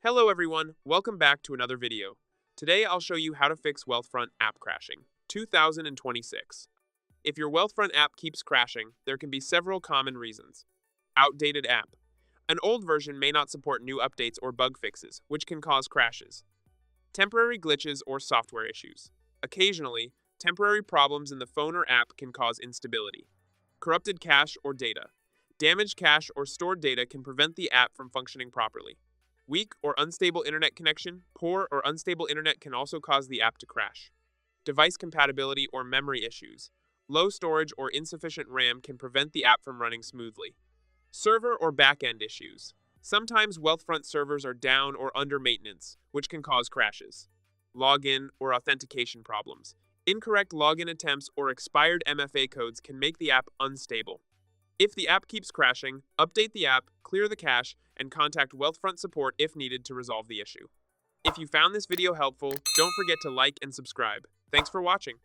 Hello everyone, welcome back to another video. Today I'll show you how to fix Wealthfront app crashing, 2026. If your Wealthfront app keeps crashing, there can be several common reasons. Outdated app. An old version may not support new updates or bug fixes, which can cause crashes. Temporary glitches or software issues. Occasionally, temporary problems in the phone or app can cause instability. Corrupted cache or data. Damaged cache or stored data can prevent the app from functioning properly. Weak or unstable internet connection. Poor or unstable internet can also cause the app to crash. Device compatibility or memory issues. Low storage or insufficient RAM can prevent the app from running smoothly. Server or backend issues. Sometimes Wealthfront servers are down or under maintenance, which can cause crashes. Login or authentication problems. Incorrect login attempts or expired MFA codes can make the app unstable. If the app keeps crashing, update the app, clear the cache, and contact Wealthfront support if needed to resolve the issue. If you found this video helpful, don't forget to like and subscribe. Thanks for watching.